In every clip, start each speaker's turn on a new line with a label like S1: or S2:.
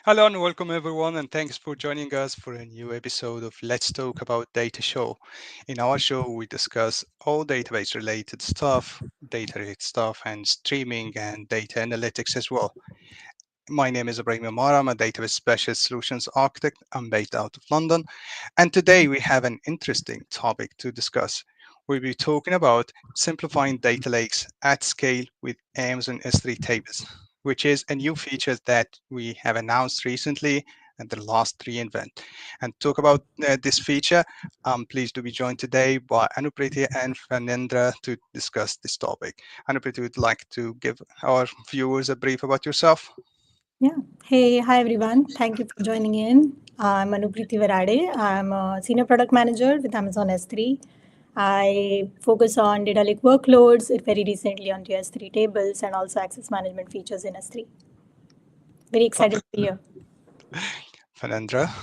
S1: Hello and welcome everyone, and thanks for joining us for a new episode of Let's Talk About Data Show. In our show, we discuss all database related stuff, data related stuff, and streaming and data analytics as well. My name is Ibrahim Amar. I'm a database specialist solutions architect. I'm based out of London, and today we have an interesting topic to discuss. We'll be talking about simplifying data lakes at scale with Amazon S3 tables, which is a new feature that we have announced recently at the last reInvent. And talk about this feature, I'm pleased to be joined today by Anupriti and Fernandra to discuss this topic. Anupriti, would like to give our viewers a brief about yourself?
S2: Yeah. Hey, hi everyone. Thank you for joining in. I'm Anupriti Varade. I'm a senior product manager with Amazon S3. I focus on data lake workloads, very recently onto S3 tables and also access management features in S3. Very excited to
S1: Perfect.
S2: be here.
S1: Fernandra.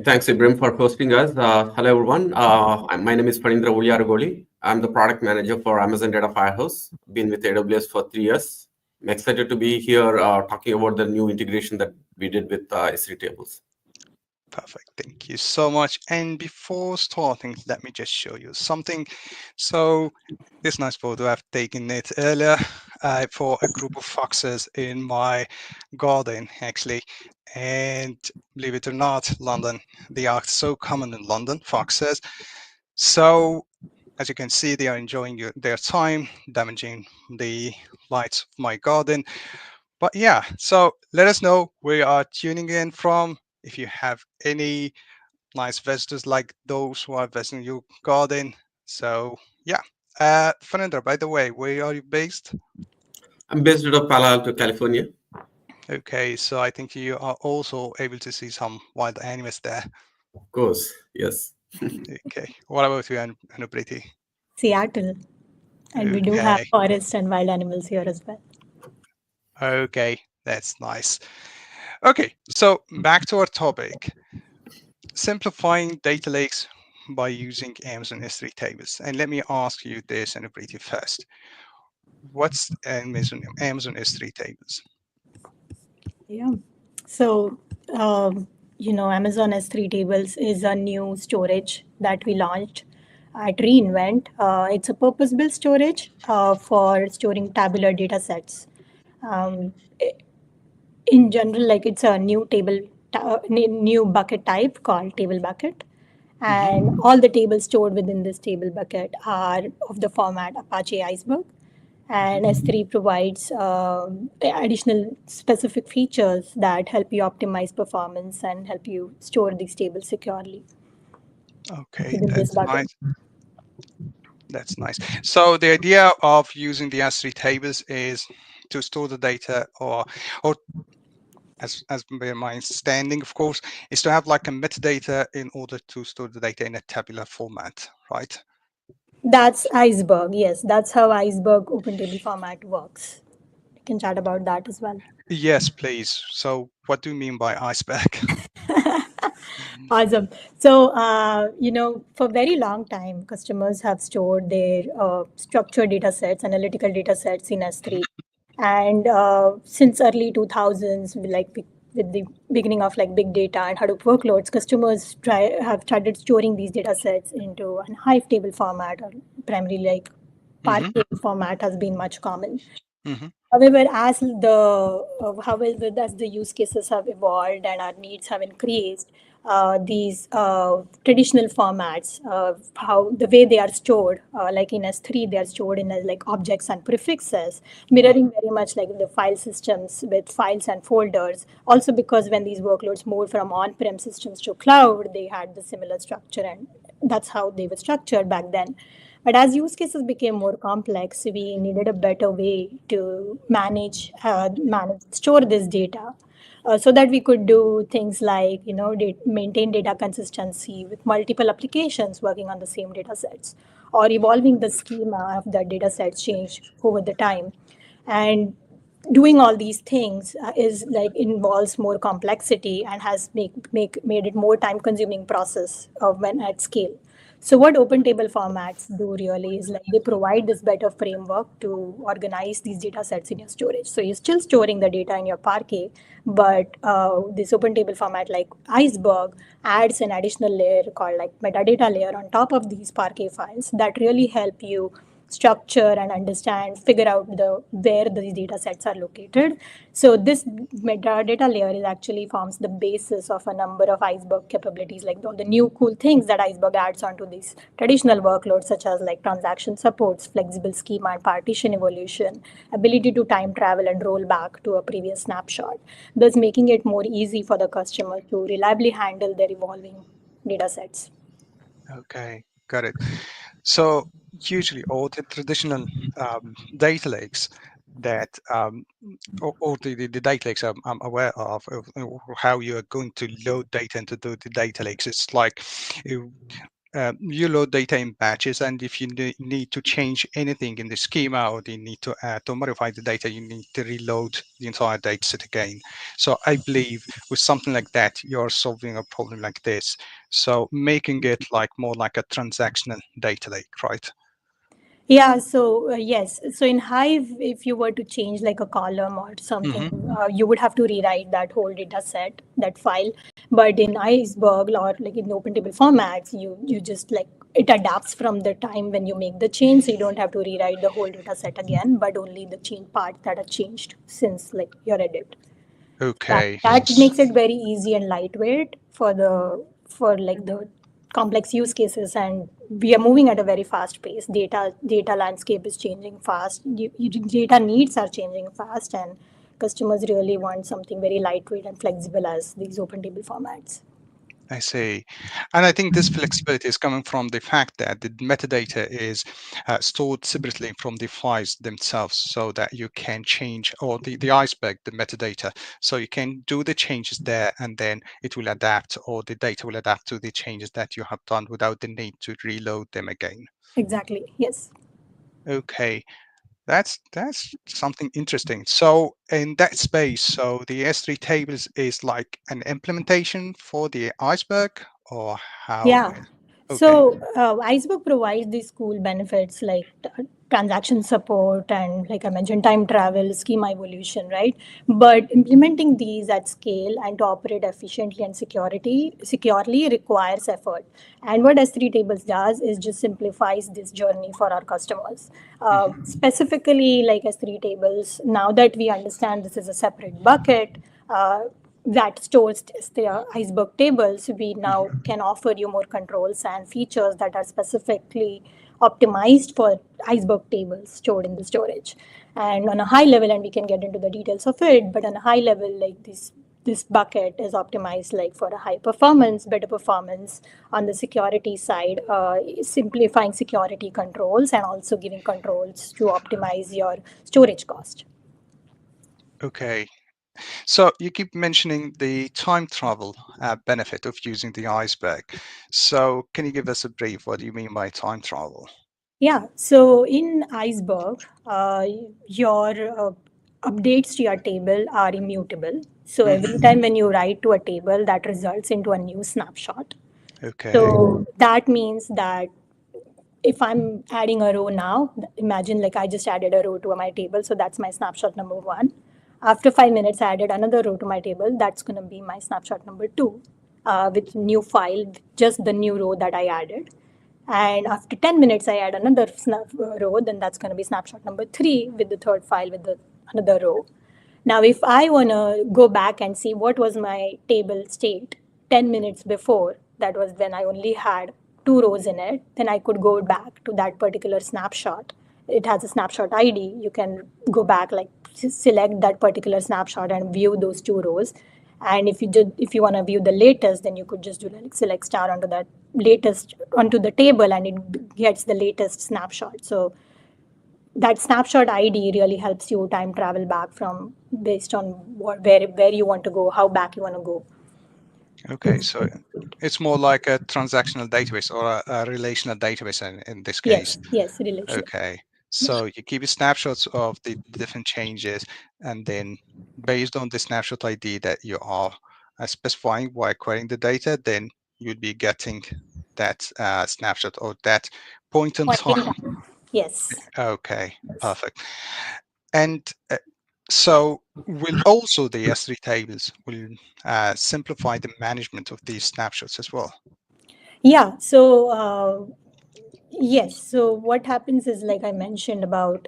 S3: Thanks, Ibrahim, for hosting us. Hello, everyone. My name is Panindra Uliaragoli. I'm the product manager for Amazon Data Firehouse. Been with AWS for 3 years. I'm excited to be here talking about the new integration that we did with S3 tables.
S1: Perfect. Thank you so much. And before starting, let me just show you something. So this nice photo, I've taken it earlier for a group of foxes in my garden, actually. And believe it or not, London, they are so common in London, foxes. So as you can see, they are enjoying their time, damaging the lights of my garden. But yeah, so let us know where you are tuning in from. If you have any nice visitors like those who are visiting your garden. So yeah. Fernanda, by the way, where are you based?
S3: I'm based out of Palo Alto, California.
S1: Okay, so I think you are also able to see some wild animals there.
S3: Of course, yes.
S1: Okay, what about you, Anupriti?
S2: Seattle. And we do have
S1: Okay,
S2: forests and wild animals here as well.
S1: okay, that's nice. Okay, so back to our topic, simplifying data lakes by using Amazon S3 tables. And let me ask you this, Anupriti, first. What's Amazon S3 tables?
S2: Yeah. So, Amazon S3 tables is a new storage that we launched at reInvent. It's a purpose-built storage for storing tabular data sets. Um, in general, like it's a new bucket type called table bucket.
S1: Mm-hmm.
S2: And all the tables stored within this table bucket are of the format Apache Iceberg.
S1: Mm-hmm.
S2: And S3 provides additional specific features that help you optimize performance and help you store these tables securely
S1: Okay,
S2: within this
S1: that's
S2: bucket.
S1: nice. That's nice. So the idea of using the S3 tables is to store the data, or as by my understanding, of course, is to have like a metadata in order to store the data in a tabular format, right?
S2: That's Iceberg. Yes, that's how Iceberg open table format works. We can chat about that as well.
S1: Yes, please. So what do you mean by iceberg?
S2: Awesome. So, for very long time, customers have stored their structured data sets, analytical data sets in S3. And since early 2000s, with the beginning of like big data and Hadoop workloads, customers have started storing these data sets into an Hive table format, or primarily like
S1: Mm-hmm.
S2: Parquet format has been much common.
S1: Mm-hmm.
S2: However, as the use cases have evolved and our needs have increased, these traditional formats, how the way they are stored, like in S3, they are stored in as like objects and prefixes, mirroring very much like the file systems with files and folders. Also, because when these workloads moved from on-prem systems to cloud, they had the similar structure, and that's how they were structured back then. But as use cases became more complex, we needed a better way to store this data, so that we could do things like maintain data consistency with multiple applications working on the same data sets, or evolving the schema of the data sets change over the time. And doing all these things is like involves more complexity and has made it more time consuming process of when at scale. So what open table formats do really is like they provide this better framework to organize these data sets in your storage. So you're still storing the data in your Parquet, but this open table format like Iceberg adds an additional layer called like metadata layer on top of these Parquet files that really help you structure and understand, figure out the where these data sets are located. So this metadata layer is actually forms the basis of a number of Iceberg capabilities, like all the new cool things that Iceberg adds onto these traditional workloads, such as like transaction supports, flexible schema and partition evolution, ability to time travel and roll back to a previous snapshot, thus making it more easy for the customer to reliably handle their evolving data sets.
S1: Okay, got it. So usually all the traditional data lakes that or the data lakes I'm aware of how you are going to load data into the data lakes. It's like you, you load data in batches, and if you need to change anything in the schema or you need to modify the data, you need to reload the entire data set again. So I believe with something like that, you're solving a problem like this. So making it like more like a transactional data lake, right?
S2: Yeah, so yes. So in Hive, if you were to change like a column or something,
S1: Mm-hmm.
S2: you would have to rewrite that whole data set, that file. But in Iceberg or like in open table formats, you just like it adapts from the time when you make the change, so you don't have to rewrite the whole data set again, but only the change parts that are changed since like your edit. That
S1: Okay.
S2: that makes it very easy and lightweight for the for like the complex use cases, and we are moving at a very fast pace. Data landscape is changing fast. Data needs are changing fast, and customers really want something very lightweight and flexible as these open table formats.
S1: I see. And I think this flexibility is coming from the fact that the metadata is stored separately from the files themselves so that you can change, or the iceberg, the metadata. So you can do the changes there and then it will adapt, or the data will adapt to the changes that you have done without the need to reload them again.
S2: Exactly. Yes.
S1: Okay. That's something interesting. So in that space, so the S3 tables is like an implementation for the iceberg, or how?
S2: Yeah.
S1: Okay.
S2: So Icebook provides these cool benefits like transaction support and, like I mentioned, time travel, schema evolution, right? But implementing these at scale and to operate efficiently and securely requires effort. And what S3 Tables does is just simplifies this journey for our customers.
S1: Hmm.
S2: Specifically, like S3 Tables, now that we understand this is a separate bucket, that stores the Iceberg tables, we now
S1: Hmm.
S2: can offer you more controls and features that are specifically optimized for Iceberg tables stored in the storage. And on a high level, and we can get into the details of it, but on a high level, like this bucket is optimized like for a high performance, better performance on the security side, simplifying security controls and also giving controls to optimize your storage cost.
S1: Okay. So you keep mentioning the time travel benefit of using the iceberg. So can you give us a brief? What do you mean by time travel?
S2: Yeah, so in Iceberg, your updates to your table are immutable. So every
S1: Hmm.
S2: time when you write to a table, that results into a new snapshot.
S1: Okay.
S2: So that means that if I'm adding a row now, imagine like I just added a row to my table, so that's my snapshot number one. After 5 minutes, I added another row to my table. That's going to be my snapshot number two, with new file, just the new row that I added. And after 10 minutes, I add another row, then that's going to be snapshot number three with the third file with the another row. Now, if I want to go back and see what was my table state 10 minutes before, that was when I only had two rows in it, then I could go back to that particular snapshot. It has a snapshot ID. You can go back, like select that particular snapshot and view those two rows. And if you want to view the latest, then you could just do like select star onto that latest onto the table, and it gets the latest snapshot. So that snapshot ID really helps you time travel back from based on where you want to go, how back you want to go.
S1: Okay. So it's more like a transactional database or a relational database in this case.
S2: Yes, yes, relational.
S1: Okay. So you keep snapshots of the different changes, and then based on the snapshot ID that you are specifying while querying the data, then you'd be getting that snapshot or that point in
S2: Point in
S1: time.
S2: time. Yes.
S1: Okay, perfect. And so will also the S3 tables will simplify the management of these snapshots as well.
S2: Yeah. So yes. So what happens is, like I mentioned about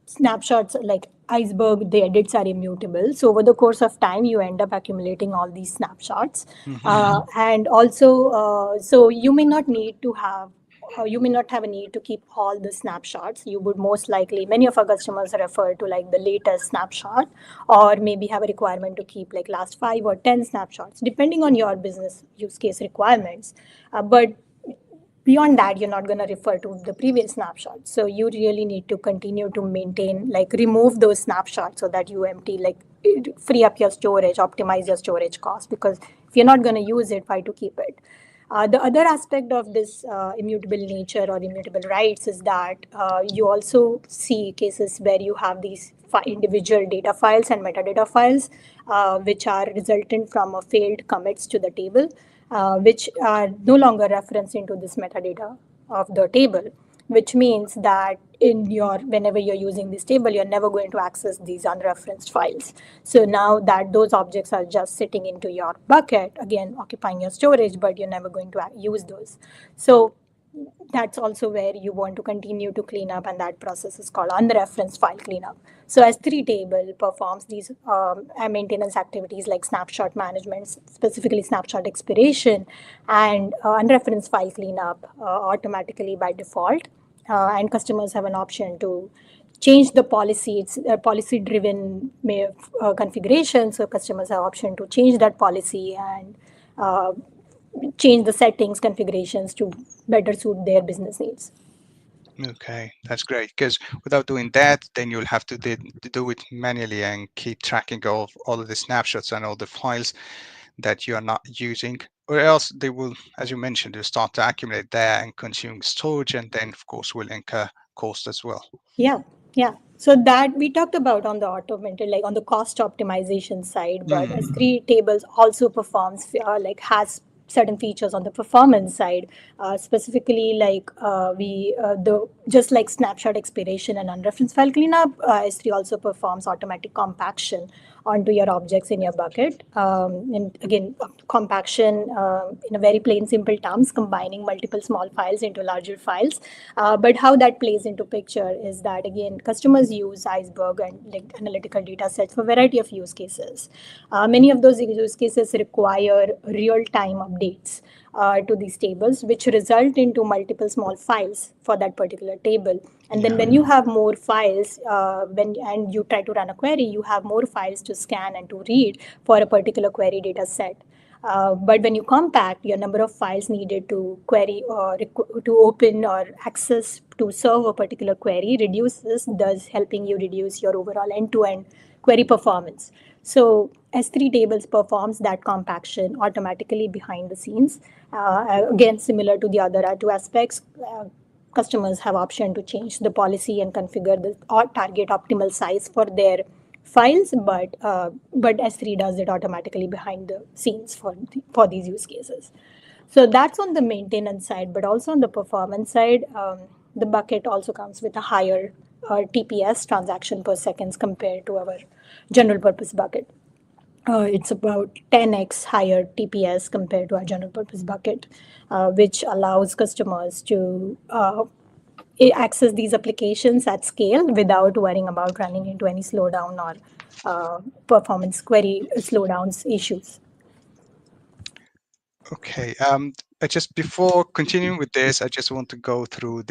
S2: snapshots, like Iceberg, the edits are immutable. So over the course of time, you end up accumulating all these snapshots, and also, so you may not need to have. You may not have a need to keep all the snapshots. You would most likely, many of our customers refer to like the latest snapshot, or maybe have a requirement to keep like last 5 or 10 snapshots, depending on your business use case requirements. But beyond that, you're not going to refer to the previous snapshot. So you really need to continue to maintain, like remove those snapshots so that you empty, like free up your storage, optimize your storage cost, because if you're not going to use it, why to keep it? The other aspect of this immutable nature or immutable rights is that you also see cases where you have these individual data files and metadata files, which are resultant from a failed commits to the table, which are no longer referenced into this metadata of the table, which means that in your, whenever you're using this table, you're never going to access these unreferenced files. So now that those objects are just sitting into your bucket, again occupying your storage, but you're never going to use those. So that's also where you want to continue to clean up, and that process is called unreferenced file cleanup. So S3 table performs these maintenance activities like snapshot management, specifically snapshot expiration, and unreferenced file cleanup automatically by default. And customers have an option to change the policy. It's a policy driven configuration, so customers have option to change that policy and change the settings configurations to better suit their business needs.
S1: Okay, that's great, because without doing that, then you'll have to do it manually and keep tracking of all of the snapshots and all the files that you are not using, or else they will, as you mentioned, they'll start to accumulate there and consume storage, and then of course will incur cost as well.
S2: Yeah, yeah. So that we talked about on the automated, like on the cost optimization side, but S3 tables also performs like has certain features on the performance side, specifically like the just like snapshot expiration and unreferenced file cleanup. S3 also performs automatic compaction onto your objects in your bucket. And again, compaction in a very plain, simple terms, combining multiple small files into larger files. But how that plays into picture is that, again, customers use Iceberg and like analytical data sets for a variety of use cases. Many of those use cases require real-time updates to these tables, which result into multiple small files for that particular table. And then when you have more files, and you try to run a query, you have more files to scan and to read for a particular query data set. But when you compact, your number of files needed to query or to open or access to serve a particular query reduces, thus helping you reduce your overall end-to-end query performance. So S3 tables performs that compaction automatically behind the scenes. Again, similar to the other two aspects, customers have option to change the policy and configure the target optimal size for their files, but S3 does it automatically behind the scenes for these use cases. So that's on the maintenance side, but also on the performance side, the bucket also comes with a higher TPS, transaction per seconds, compared to our general purpose bucket. It's about 10x higher TPS compared to our general purpose bucket, which allows customers to access these applications at scale without worrying about running into any slowdown or performance query slowdowns issues.
S1: Okay. Just before continuing with this, I just want to go through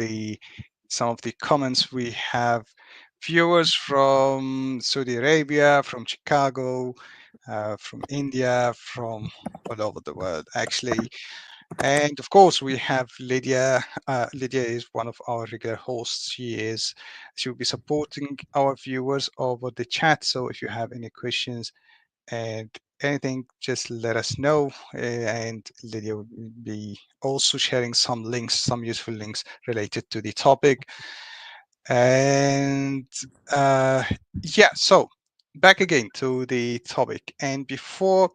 S1: some of the comments. We have viewers from Saudi Arabia, from Chicago, from India, from all over the world, actually. And of course, we have Lydia. Lydia is one of our regular hosts. She will be supporting our viewers over the chat. So if you have any questions and anything, just let us know. And Lydia will be also sharing some links, some useful links related to the topic. And yeah, so back again to the topic. And before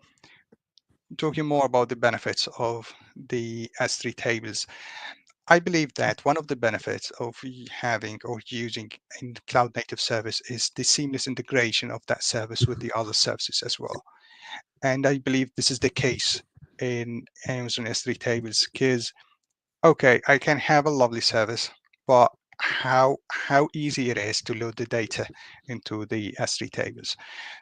S1: talking more about the benefits of the S3 tables, I believe that one of the benefits of having or using a cloud native service is the seamless integration of that service with the other services as well. And I believe this is the case in Amazon S3 tables because, okay, I can have a lovely service, but how easy it is to load the data into the S3 tables.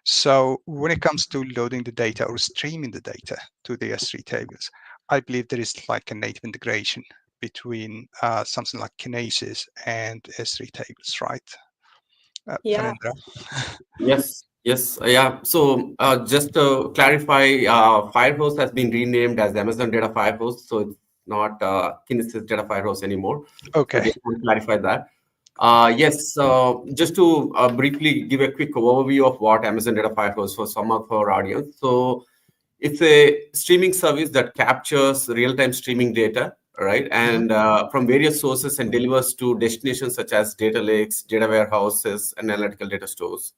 S1: So when it comes to loading the data or streaming the data to the S3 tables, I believe there is like a native integration between something like Kinesis and S3 tables, right?
S2: Yeah.
S1: Phanindra?
S3: Yes, yeah. So just to clarify, Firehose has been renamed as Amazon Data Firehose, so it's not Kinesis Data Firehose anymore. So
S1: Okay.
S3: just to clarify that. Yes, just to briefly give a quick overview of what Amazon Data Firehose for some of our audience. So it's a streaming service that captures real-time streaming data, right? And from various sources and delivers to destinations such as data lakes, data warehouses, and analytical data stores,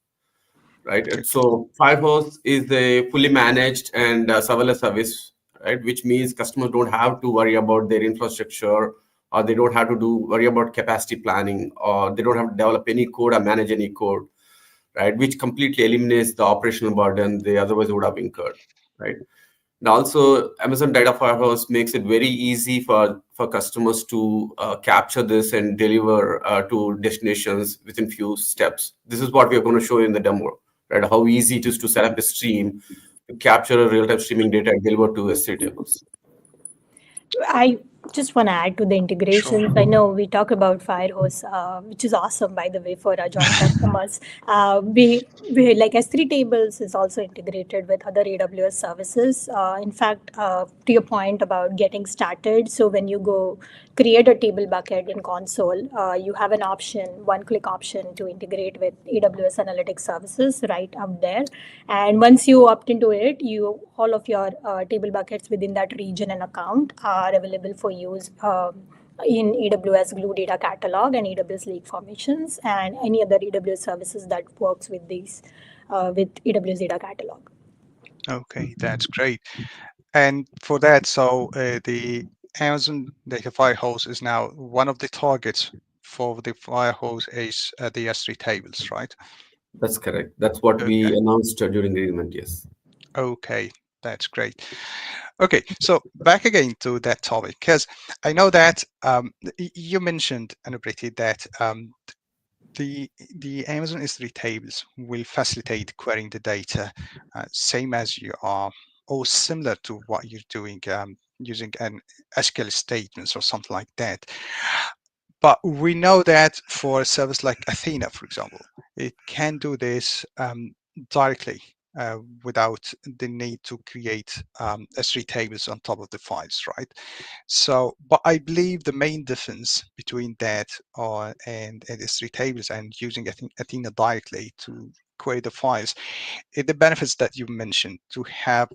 S3: right? And so Firehose is a fully managed and serverless service, right? Which means customers don't have to worry about their infrastructure, or they don't have to worry about capacity planning, or they don't have to develop any code or manage any code, right? Which completely eliminates the operational burden they otherwise would have incurred, right? And also, Amazon Data Firehose makes it very easy for customers to capture this and deliver to destinations within few steps. This is what we are going to show in the demo, right? How easy it is to set up a stream, to capture a real-time streaming data and deliver to S3 tables.
S2: I just want to add to the
S1: Sure.
S2: integrations. I know we talk about Firehose, which is awesome, by the way, for our joint customers. We like S3 tables is also integrated with other AWS services. In fact, to your point about getting started, so when you go create a table bucket in console, you have an option, one-click option to integrate with AWS Analytics services right up there. And once you opt into it, all of your table buckets within that region and account are available for use in AWS Glue Data Catalog and AWS Lake Formations and any other AWS services that works with these with AWS Data Catalog.
S1: Okay, that's great. And for that, so the Amazon Data Firehose is now one of the targets for the Firehose is the S3 tables, right?
S3: That's correct. That's what we
S1: Okay.
S3: announced during the event, yes.
S1: Okay, that's great. Okay, so back again to that topic, because I know that you mentioned, Anupriti, that the Amazon S3 tables will facilitate querying the data, same as you are, or similar to what you're doing using an SQL statements or something like that. But we know that for a service like Athena, for example, it can do this directly without the need to create S3 tables on top of the files, right? So, but I believe the main difference between that and S3 tables and using Athena directly to query the files is the benefits that you mentioned to have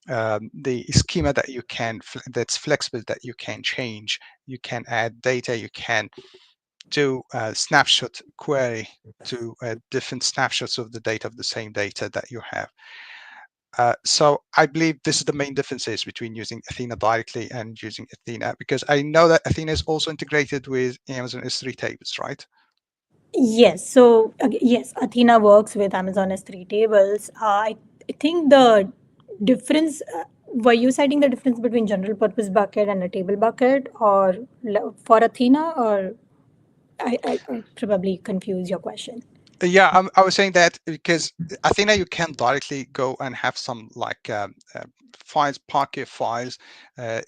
S1: the schema that you can that's flexible, that you can change, you can add data, you can do a snapshot query to different snapshots of the data of the same data that you have. So I believe this is the main differences between using Athena directly and using Athena, because I know that Athena is also integrated with Amazon S3 tables, right?
S2: Yes. So yes, Athena works with Amazon S3 tables. I think the difference. Were you citing the difference between general purpose bucket and a table bucket, or for Athena, or I probably confuse your question.
S1: Yeah, I was saying that because Athena, you can directly go and have some like files, Parquet files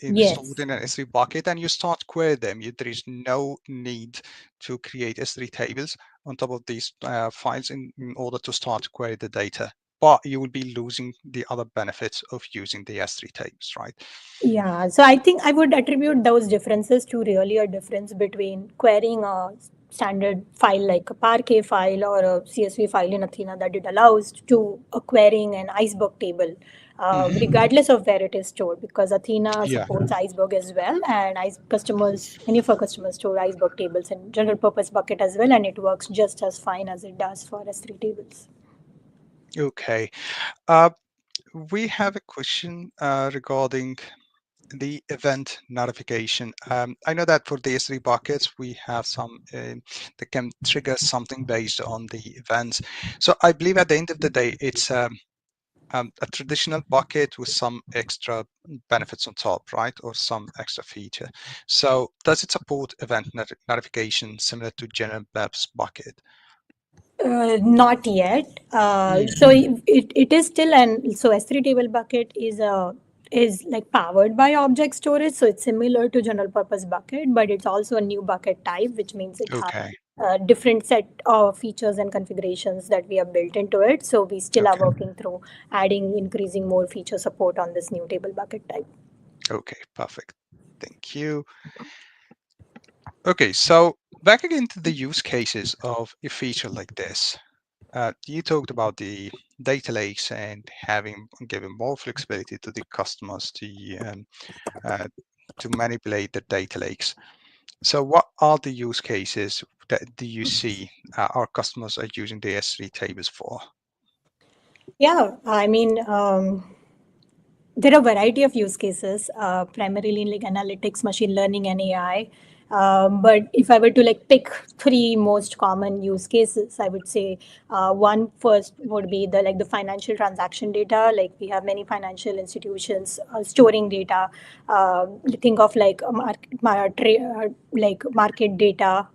S1: installed
S2: Yes.
S1: in an S3 bucket, and you start query them. There is no need to create S3 tables on top of these files in order to start query the data. But you will be losing the other benefits of using the S3 tables, right?
S2: Yeah, so I think I would attribute those differences to really a difference between querying a standard file like a Parquet file or a CSV file in Athena that it allows to querying an Iceberg table, regardless of where it is stored, because Athena
S1: Yeah.
S2: supports Iceberg as well, and many of our customers store Iceberg tables in general purpose bucket as well, and it works just as fine as it does for S3 tables.
S1: Okay. Uh, we have a question regarding the event notification. I know that for the S3 buckets, we have some that can trigger something based on the events. So I believe at the end of the day, it's a traditional bucket with some extra benefits on top, right? Or some extra feature. So does it support event notification similar to General Web's bucket?
S2: Not yet. So it is still so S3 table bucket is like powered by object storage, so it's similar to general purpose bucket, but it's also a new bucket type, which means it has
S1: Okay.
S2: a different set of features and configurations that we have built into it. So we still are
S1: Okay.
S2: working through increasing more feature support on this new table bucket type.
S1: Okay, perfect. Thank you. Okay, so back again to the use cases of a feature like this. You talked about the data lakes and giving more flexibility to the customers uh, to manipulate the data lakes. So what are the use cases that do you see our customers are using the S3 tables for?
S2: Yeah, I mean, there are a variety of use cases, primarily in like analytics, machine learning, and AI. But if I were to like pick three most common use cases, I would say one first would be the financial transaction data. Like we have many financial institutions storing data. Think of like like market data,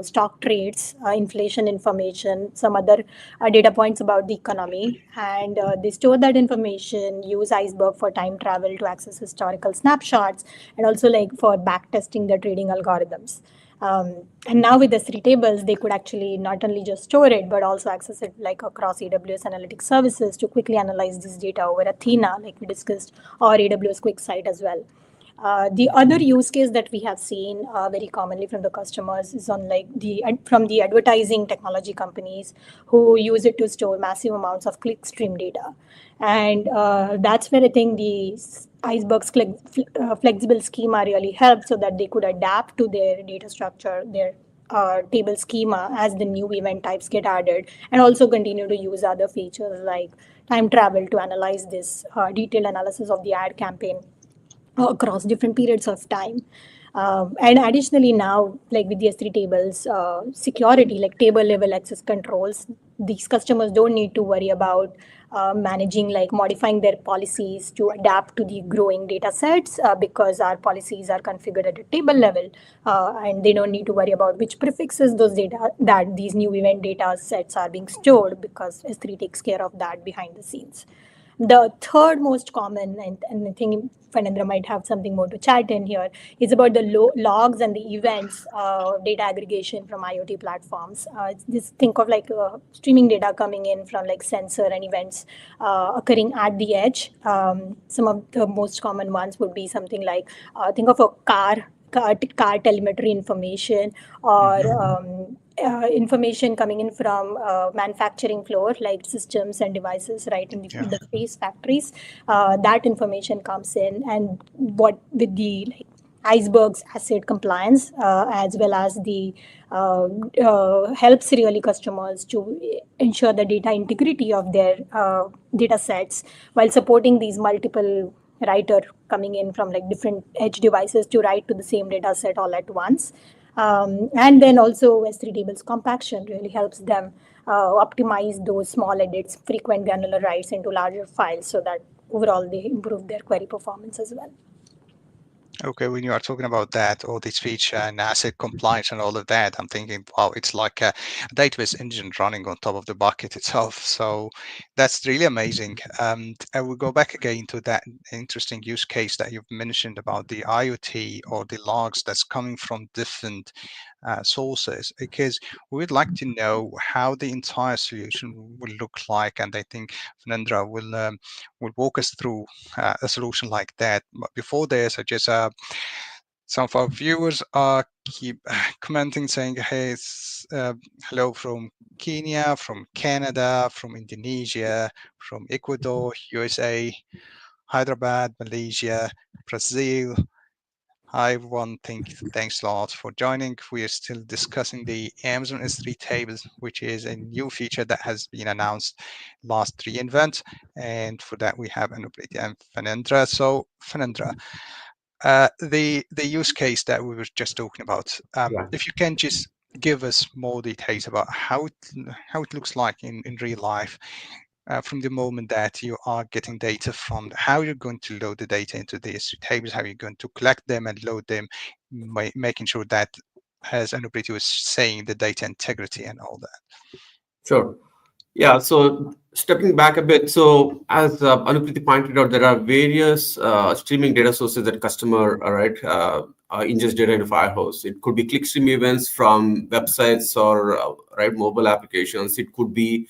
S2: stock trades, inflation information, some other data points about the economy, and they store that information, use Iceberg for time travel to access historical snapshots, and also like for back testing the trading algorithms. And now with the three tables, they could actually not only just store it, but also access it like across AWS Analytics Services to quickly analyze this data over Athena, like we discussed, or AWS QuickSight as well. The other use case that we have seen very commonly from the customers is on like from the advertising technology companies who use it to store massive amounts of clickstream data, and that's where I think the Iceberg's flexible schema really helped, so that they could adapt to their data structure, their table schema as the new event types get added, and also continue to use other features like time travel to analyze this detailed analysis of the ad campaign across different periods of time. And additionally, now, like with the S3 tables, security, like table level access controls, these customers don't need to worry about managing, like modifying their policies to adapt to the growing data sets because our policies are configured at a table level. And they don't need to worry about which prefixes those data that these new event data sets are being stored, because S3 takes care of that behind the scenes. The third most common, and I think Fernandra might have something more to chat in here, is about the logs and the events data aggregation from IoT platforms. Just think of like streaming data coming in from like sensor and events occurring at the edge. Some of the most common ones would be something like think of a car telemetry information, or information coming in from manufacturing floor, like systems and devices, right, in the space factories. That information comes in, and what with the like Iceberg's asset compliance, as well as the helps really customers to ensure the data integrity of their data sets, while supporting these multiple writer coming in from like different edge devices to write to the same data set all at once. And then also S3 tables compaction really helps them optimize those small edits, frequent granular writes into larger files, so that overall they improve their query performance as well.
S1: Okay, when you are talking about that, all this feature and asset compliance and all of that, I'm thinking, wow, it's like a database engine running on top of the bucket itself. So that's really amazing. I will go back again to that interesting use case that you've mentioned about the IoT or the logs that's coming from different sources, because we would like to know how the entire solution will look like. And I think Fernandra will walk us through a solution like that. But before this, I just some of our viewers are keep commenting saying, hey, hello from Kenya, from Canada, from Indonesia, from Ecuador, USA, Hyderabad, Malaysia, Brazil, Hi everyone, thanks a lot for joining. We are still discussing the Amazon S3 tables, which is a new feature that has been announced last reInvent. And for that, we have Anupriti and Phanendra. So Phanendra, the use case that we were just talking about,
S3: Yeah.
S1: if you can just give us more details about how it looks like in real life, from the moment that you are getting data from how you're going to load the data into the S3 tables, how you're going to collect them and load them, making sure that, as Anupriti was saying, the data integrity and all that.
S3: Sure. Yeah, so stepping back a bit, so as Anupriti pointed out, there are various streaming data sources that customer ingest data into Firehose. It could be clickstream events from websites or mobile applications. It could be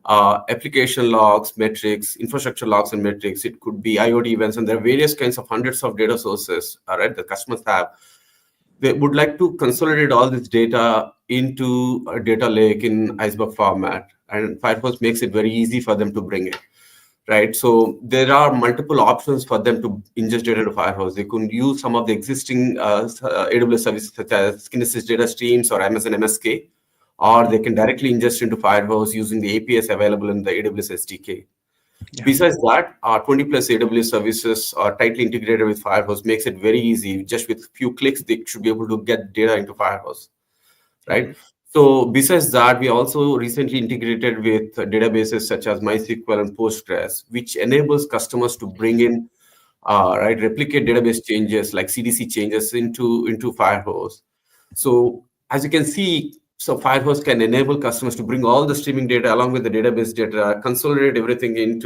S3: application logs, metrics, infrastructure logs and metrics. It could be IoT events, and there are various kinds of hundreds of data sources, that customers have. They would like to consolidate all this data into a data lake in Iceberg format, and Firefox makes it very easy for them to bring it. Right, so there are multiple options for them to ingest data to Firefox. They could use some of the existing AWS services such as Kinesis Data Streams or Amazon MSK, or they can directly ingest into Firefox using the APIs available in the AWS SDK.
S1: Yeah.
S3: Besides that, 20 plus AWS services are tightly integrated with Firefox, makes it very easy. Just with a few clicks, they should be able to get data into Firefox, right?
S1: Mhm.
S3: So besides that, we also recently integrated with databases such as MySQL and Postgres, which enables customers to bring in, replicate database changes like CDC changes into Firefox. So as you can see, so Firefox can enable customers to bring all the streaming data along with the database data, consolidate everything in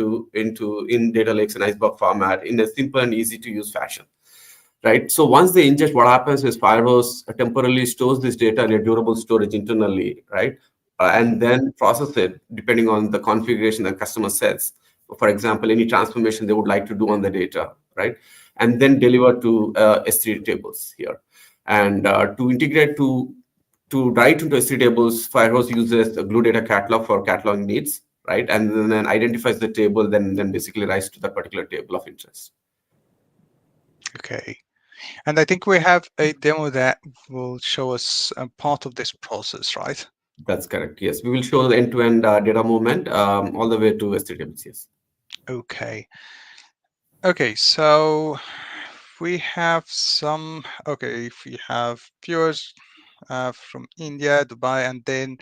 S3: data lakes and Iceberg format in a simple and easy to use fashion. Right. So once they ingest, what happens is Firefox temporarily stores this data in a durable storage internally, right? And then process it depending on the configuration that customer sets. For example, any transformation they would like to do on the data, right? And then deliver to S3 tables here. And to integrate to write into S3 tables, Firefox uses a Glue Data Catalog for cataloging needs, right? And then identifies the table, then basically writes to that particular table of interest.
S1: Okay. And I think we have a demo that will show us a part of this process, right?
S3: That's correct. Yes, we will show the end-to-end data movement all the way to S3 tables. Yes.
S1: Okay. Okay, so we have some, okay, if we have viewers from India, Dubai, and then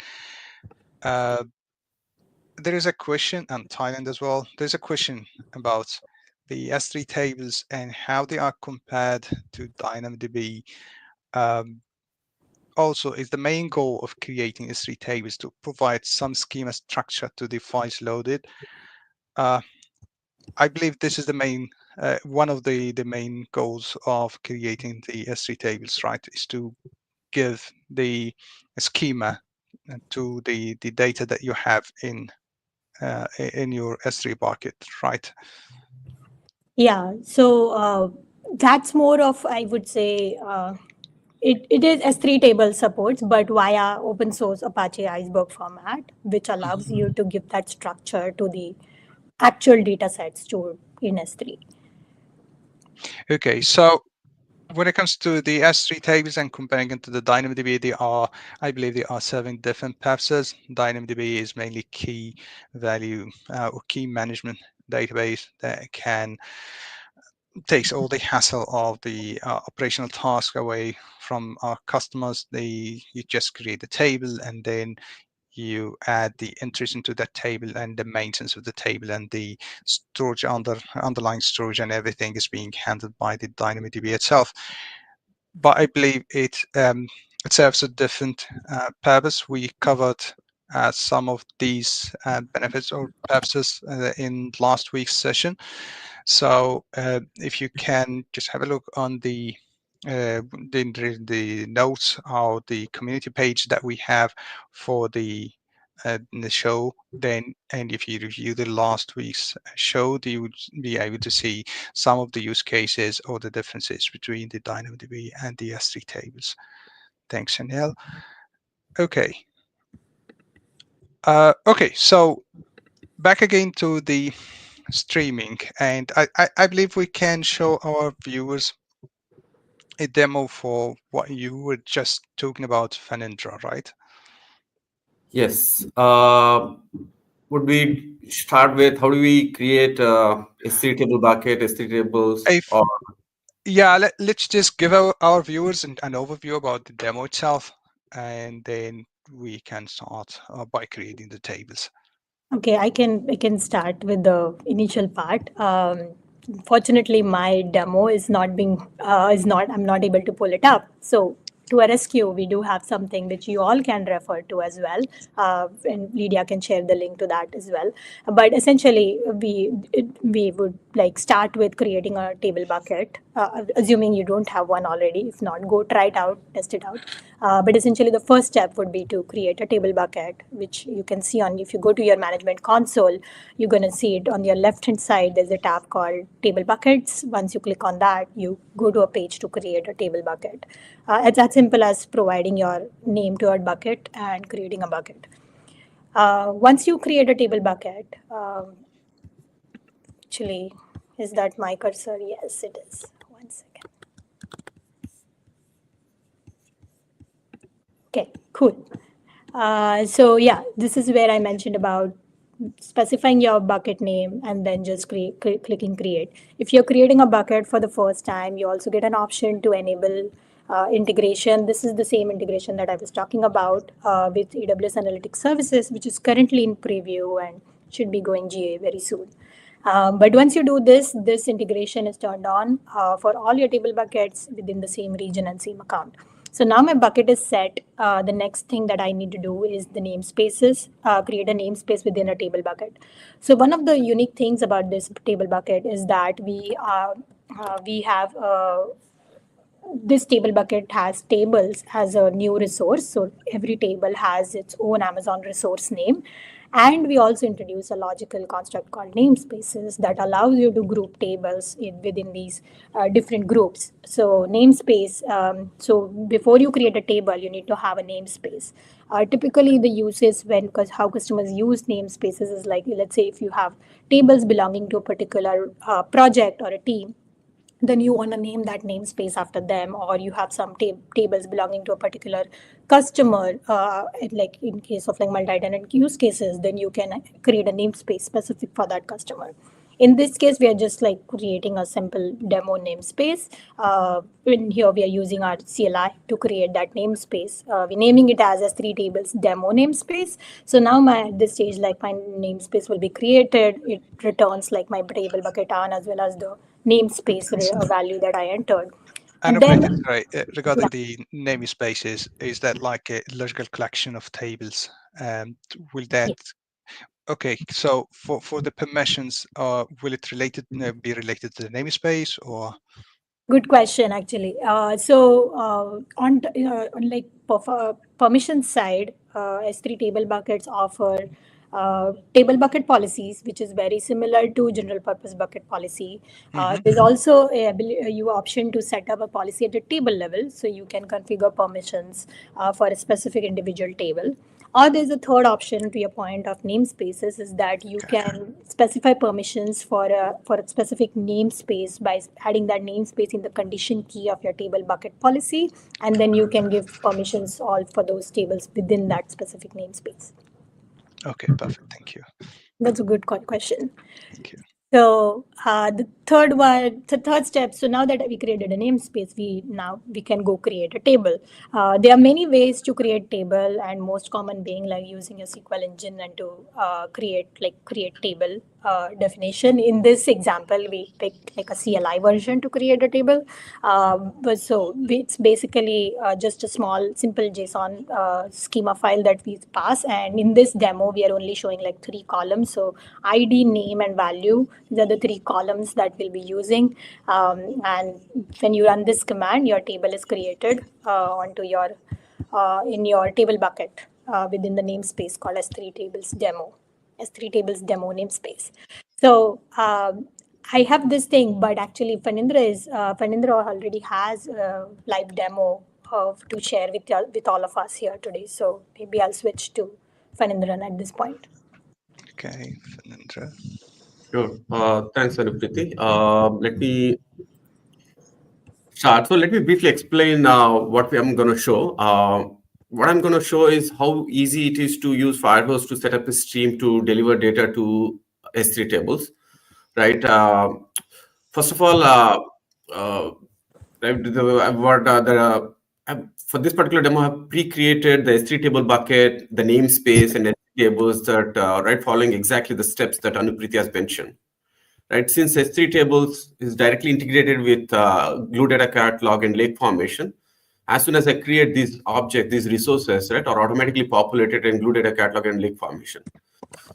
S1: there is a question, and Thailand as well. There's a question about the S3 tables and how they are compared to DynamoDB. Also, is the main goal of creating S3 tables to provide some schema structure to the files loaded? I believe this is the main one of the main goals of creating the S3 tables, right? Is to give the schema to the data that you have in your S3 bucket, right?
S2: Yeah, so that's more of, I would say, it is S3 table supports, but via open source Apache Iceberg format, which allows you to give that structure to the actual data sets stored in S3.
S1: Okay, so when it comes to the S3 tables and comparing it to the DynamoDB, I believe they are serving different purposes. DynamoDB is mainly key value or key management database that takes all the hassle of the operational task away from our customers. You just create the table and then you add the entries into that table and the maintenance of the table and the storage underlying storage and everything is being handled by the DynamoDB itself. But I believe it serves a different purpose. We covered some of these benefits or purposes in last week's session. So if you can just have a look on the notes or the community page that we have for the show, then, and if you review the last week's show, you would be able to see some of the use cases or the differences between the DynamoDB and the S3 tables. Thanks, Chanel. Okay. Okay, so back again to the streaming, and I believe we can show our viewers a demo for what you were just talking about, Phanindra, right?
S3: Yes. Would we start with how do we create S3 table bucket, S3 tables,
S1: If
S3: or
S1: Yeah, let's just give our viewers an overview about the demo itself, and then we can start by creating the tables.
S2: Okay, I can start with the initial part. Fortunately, my demo is not I'm not able to pull it up. So to a rescue, we do have something which you all can refer to as well, and Lydia can share the link to that as well. But essentially, we would like start with creating a table bucket, assuming you don't have one already. If not, go try it out, test it out. But essentially, the first step would be to create a table bucket, which you can see on, if you go to your management console, you're going to see it on your left hand side. There's a tab called Table Buckets. Once you click on that, you go to a page to create a table bucket. It's as simple as providing your name to a bucket and creating a bucket. Once you create a table bucket, actually, is that my cursor? Yes, it is. One second. Okay, cool. So yeah, this is where I mentioned about specifying your bucket name and then just clicking create. If you're creating a bucket for the first time, you also get an option to enable integration. This is the same integration that I was talking about with AWS Analytics Services, which is currently in preview and should be going GA very soon. But once you do this, this integration is turned on for all your table buckets within the same region and same account. So now my bucket is set. The next thing that I need to do is the namespaces, create a namespace within a table bucket. So one of the unique things about this table bucket is that we have this table bucket has tables as a new resource. So every table has its own Amazon resource name. And we also introduce a logical construct called namespaces that allows you to group tables within these different groups. So namespace, so before you create a table, you need to have a namespace. Typically, the uses because how customers use namespaces is like, let's say if you have tables belonging to a particular project or a team, then you want to name that namespace after them, or you have some tables belonging to a particular customer, like in case of like multi-tenant use cases, then you can create a namespace specific for that customer. In this case, we are just like creating a simple demo namespace. In here, we are using our CLI to create that namespace. We're naming it as S3 tables demo namespace. So now at this stage, like my namespace will be created. It returns like my table bucket on as well as the namespace value that I entered.
S1: And
S2: then,
S1: sorry, regarding
S2: yeah.
S1: the namespaces, is that like a logical collection of tables? Will that Okay, so for the permissions, will it be related to the namespace or?
S2: Good question, actually. On like permission side, S3 table buckets offer table bucket policies, which is very similar to general purpose bucket policy. There's also you option to set up a policy at the table level, so you can configure permissions for a specific individual table. Or there's a third option to your point of namespaces is that you can specify permissions for a specific namespace by adding that namespace in the condition key of your table bucket policy, and then you can give permissions all for those tables within that specific namespace.
S1: Okay, perfect. Thank you.
S2: That's a good question.
S1: Thank you.
S2: So the third step. So now that we created a namespace, we can go create a table. There are many ways to create table, and most common being like using a SQL engine and to create table definition. In this example, we picked like a CLI version to create a table. But so it's basically just a small, simple JSON schema file that we pass. And in this demo, we are only showing like 3 columns. So ID, name, and value. These are the 3 columns that we'll be using. And when you run this command, your table is created onto your in your table bucket within the namespace called S3 tables demo. S3 tables demo namespace. So I have this thing, but actually Phanindra already has a live demo to share with all of us here today. So maybe I'll switch to Phanindra at this point.
S1: Okay, Phanindra.
S3: Sure. Thanks, Anupriti. Let me start. So let me briefly explain what I'm going to show. What I'm going to show is how easy it is to use Firehose to set up a stream to deliver data to S3 tables, right? First of all, for this particular demo, I've pre-created the S3 table bucket, the namespace, and S3 tables that right following exactly the steps that Anupriti has mentioned. Right, since S3 tables is directly integrated with Glue Data Catalog and Lake Formation, as soon as I create these objects, these resources, right, are automatically populated in Glue Data Catalog and Lake Formation.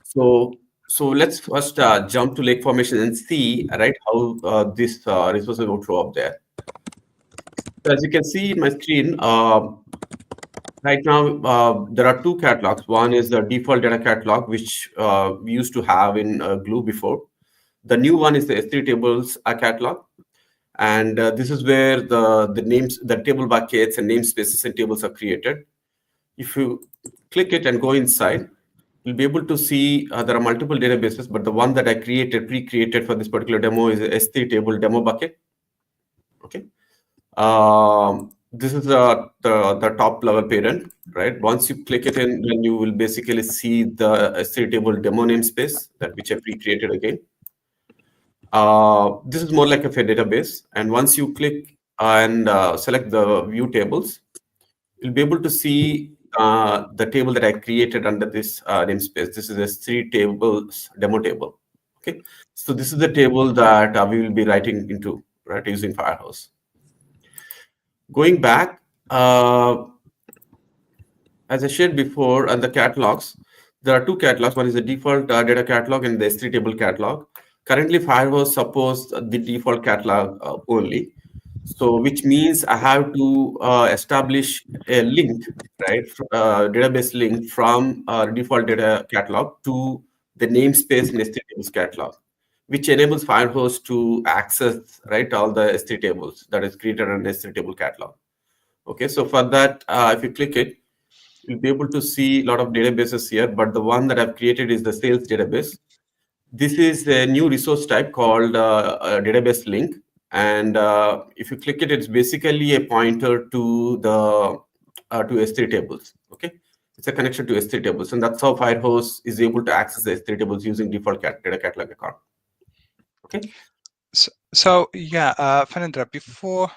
S3: So let's first jump to Lake Formation and see, right, how these resources will show up there. So as you can see in my screen, right now there are two catalogs. One is the default data catalog, which we used to have in Glue before. The new one is the S3 tables catalog, and this is where the table buckets and namespaces and tables are created. If you click it and go inside, you'll be able to see there are multiple databases, but the one that I pre-created for this particular demo is the S3 table demo bucket. Okay, this is the top level parent, right? Once you click it in, then you will basically see the S3 table demo namespace which I pre-created again. This is more like a database, and once you click and select the view tables, you'll be able to see the table that I created under this namespace. This is S3 tables demo table. Okay, so this is the table that we will be writing into, right, using Firehose. Going back, as I shared before, on the catalogs, there are two catalogs. One is the default data catalog and the S3 table catalog. Currently, Firehose supports the default catalog only. So, which means I have to establish a link, right, database link from default data catalog to the namespace in S3 tables catalog, which enables Firehose to access, right, all the S3 tables that is created on S3 table catalog. Okay, so for that, if you click it, you'll be able to see a lot of databases here, but the one that I've created is the sales database. This is a new resource type called database link. And if you click it, it's basically a pointer to the to S3 tables. Okay, it's a connection to S3 tables, and that's how Firehose is able to access the S3 tables using default data catalog account. Okay.
S1: So yeah, Phanindra, before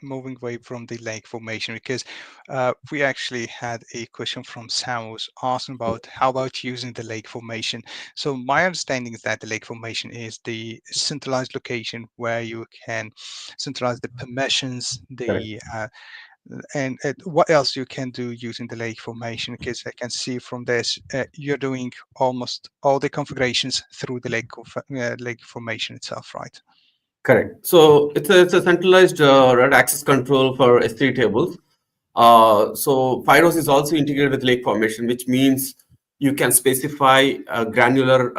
S1: moving away from the lake formation, because we actually had a question from Sam was asking about how about using the lake formation. So my understanding is that the lake formation is the centralized location where you can centralize the permissions, and what else you can do using the lake formation, because I can see from this you're doing almost all the configurations through the lake formation itself, right?
S3: Correct. So it's a centralized access control for S3 tables. So Firehose is also integrated with lake formation, which means you can specify granular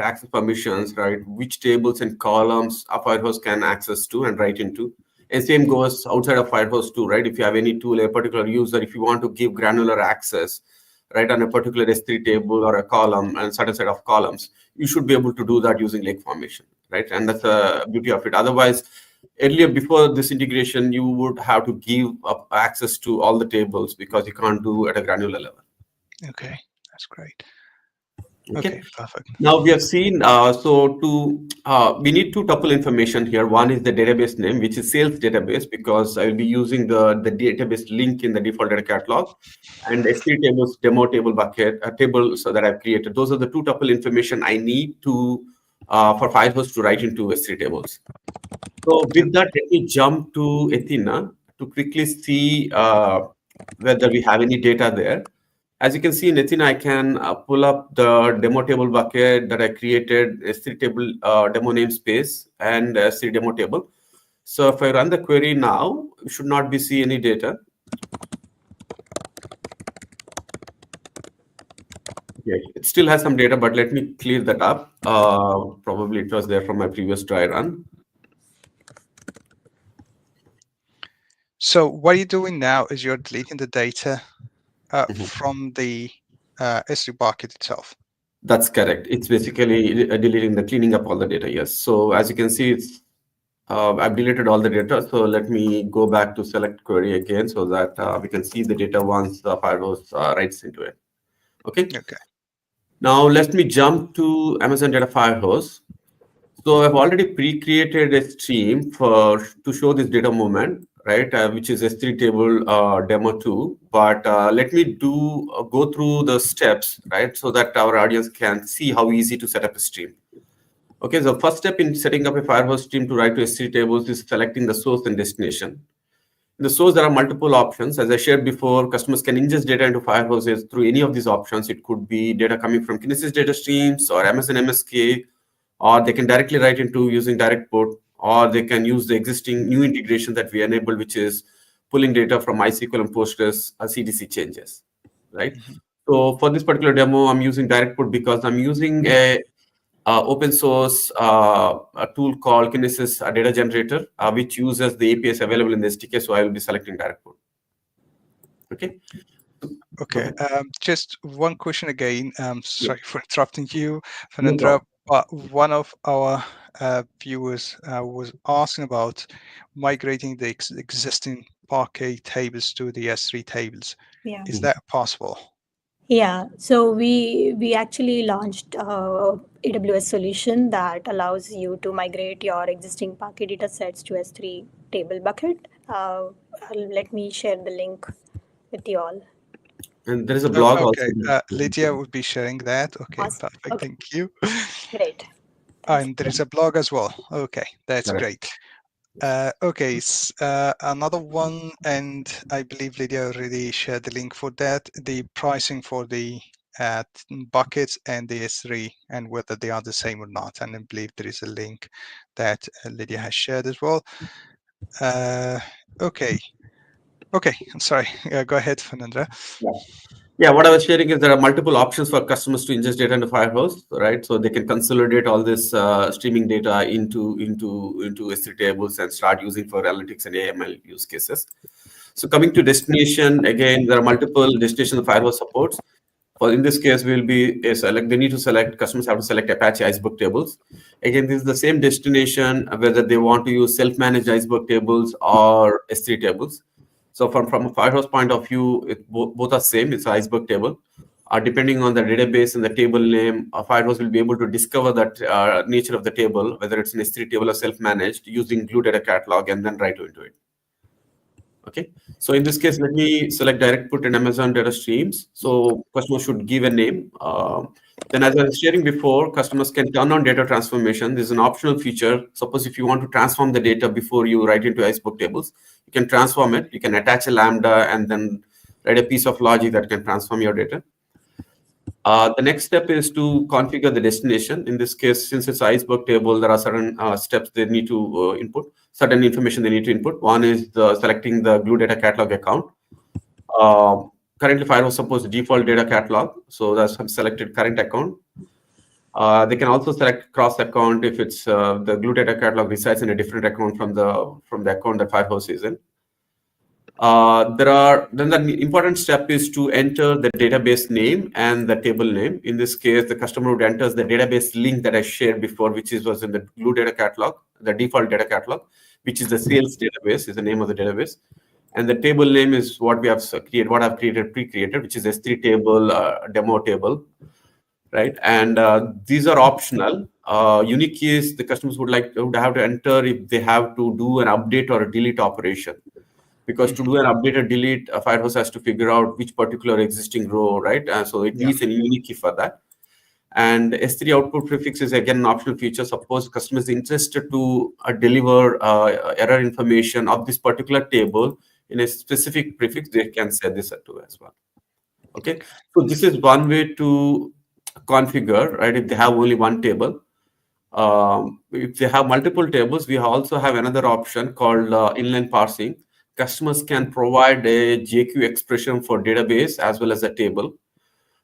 S3: access permissions, right? Which tables and columns a Firehose can access to and write into. And same goes outside of Firehose too, right? If you have any tool, a particular user, if you want to give granular access, right, on a particular S3 table or a column and certain set of columns, you should be able to do that using lake formation, right? And that's the beauty of it. Otherwise, earlier before this integration, you would have to give up access to all the tables because you can't do at a granular level.
S1: Okay, that's great.
S3: Okay,
S1: perfect.
S3: Now we have seen, we need two tuple information here. One is the database name, which is sales database, because I will be using the database link in the default data catalog, and S3 tables demo table bucket table that I've created. Those are the two tuple information I need to for Firehose to write into S3 tables. So with that, let me jump to Athena to quickly see whether we have any data there. As you can see in Athena, I can pull up the demo table bucket that I created, S3 table demo namespace and S3 demo table. So if I run the query now, you should not be seeing any data. Okay, it still has some data, but let me clear that up. Probably it was there from my previous dry run.
S1: So what you're doing now is you're deleting the data from the S3 bucket itself.
S3: That's correct. It's basically deleting cleaning up all the data. Yes. So as you can see, it's I've deleted all the data. So let me go back to select query again so that we can see the data once the Firehose writes into it. Okay.
S1: Okay.
S3: Now let me jump to Amazon Data Firehose. So I've already pre-created a stream to show this data movement, right? Which is S3 table demo 2. But let me go through the steps, right? So that our audience can see how easy to set up a stream. Okay, so first step in setting up a Firehose stream to write to S3 tables is selecting the source and destination. In the source, there are multiple options. As I shared before, customers can ingest data into Firehose through any of these options. It could be data coming from Kinesis data streams or Amazon MSK, or they can directly write into using direct port, or they can use the existing new integration that we enabled, which is pulling data from MySQL and Postgres CDC changes, right? So for this particular demo, I'm using direct port because I'm using a open source a tool called Kinesis Data Generator, which uses the APIs available in the SDK. So I will be selecting direct port. Okay.
S1: Okay. Just one question again. Sorry for interrupting you,
S3: No
S1: Phanindra. But one of our viewers was asking about migrating the existing Parquet tables to the S3 tables.
S2: Yeah.
S1: Is that possible?
S2: Yeah, so we actually launched AWS solution that allows you to migrate your existing Parquet data sets to S3 table bucket. Let me share the link with you all.
S3: And there is a blog
S1: Okay.
S3: also.
S1: Lydia would be sharing that. Okay,
S2: Awesome.
S1: perfect.
S2: Okay.
S1: Thank you.
S2: Great.
S1: And there is a blog as well. Okay, that's
S3: Correct.
S1: great. Okay, another one, and I believe Lydia already shared the link for that, the pricing for the buckets and the S3 and whether they are the same or not. And I believe there is a link that Lydia has shared as well. Okay, I'm sorry. Go ahead, Phanindra.
S3: Yeah, what I was sharing is there are multiple options for customers to ingest data into Firehose, right? So they can consolidate all this streaming data into S3 tables and start using for analytics and AML use cases. So coming to destination, again, there are multiple destinations the Firehose supports. For in this case, they need to select, customers have to select Apache Iceberg tables. Again, this is the same destination, whether they want to use self-managed Iceberg tables or S3 tables. So from a Firehose point of view, both are same. It's an Iceberg table. Depending on the database and the table name, Firehose will be able to discover that nature of the table, whether it's an S3 table or self-managed, using Glue Data Catalog and then write into it. Okay. So in this case, let me select direct put in Amazon Data Streams. So customer should give a name. Then as I was sharing before, customers can turn on data transformation. This is an optional feature. Suppose if you want to transform the data before you write into Iceberg tables, you can transform it. You can attach a Lambda and then write a piece of logic that can transform your data. The next step is to configure the destination. In this case, since it's Iceberg table, there are certain steps they need to input, certain information they need to input. One is selecting the Glue Data Catalog account. Currently, Firehose supports default data catalog, so that's selected current account. They can also select cross account if it's the Glue Data Catalog resides in a different account from the account that Firehose is in. Then the important step is to enter the database name and the table name. In this case, the customer would enter the database link that I shared before, which was in the Glue Data Catalog, the default data catalog, which is the sales database, is the name of the database. And the table name is what we have created, what I've created, pre-created, which is S3 table, demo table, right? And these are optional. Unique keys the customers would have to enter if they have to do an update or a delete operation. Because to do an update or delete, Firehose has to figure out which particular existing row, right? So it needs a unique key for that. And S3 output prefix is again an optional feature. Suppose customer is interested to deliver error information of this particular table in a specific prefix, they can set this to as well. Okay, so this is one way to configure, right? If they have only one table. If they have multiple tables, we also have another option called inline parsing. Customers can provide a JQ expression for database as well as a table,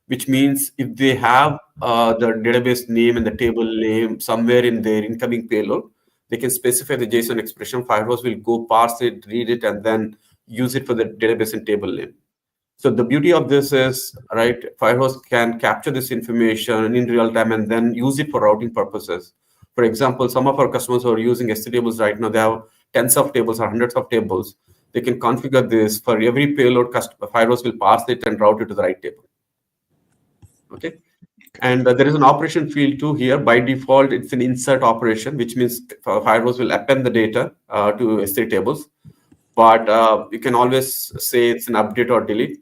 S3: which means if they have the database name and the table name somewhere in their incoming payload, they can specify the JSON expression. Firehose will go parse it, read it, and then use it for the database and table name. So the beauty of this is, right, Firehose can capture this information in real time and then use it for routing purposes. For example, some of our customers who are using S3 tables right now, they have tens of tables or hundreds of tables. They can configure this for every payload. Firehose will parse it and route it to the right table. Okay. And there is an operation field too here. By default, it's an insert operation, which means Firehose will append the data to S3 tables. But you can always say it's an update or delete.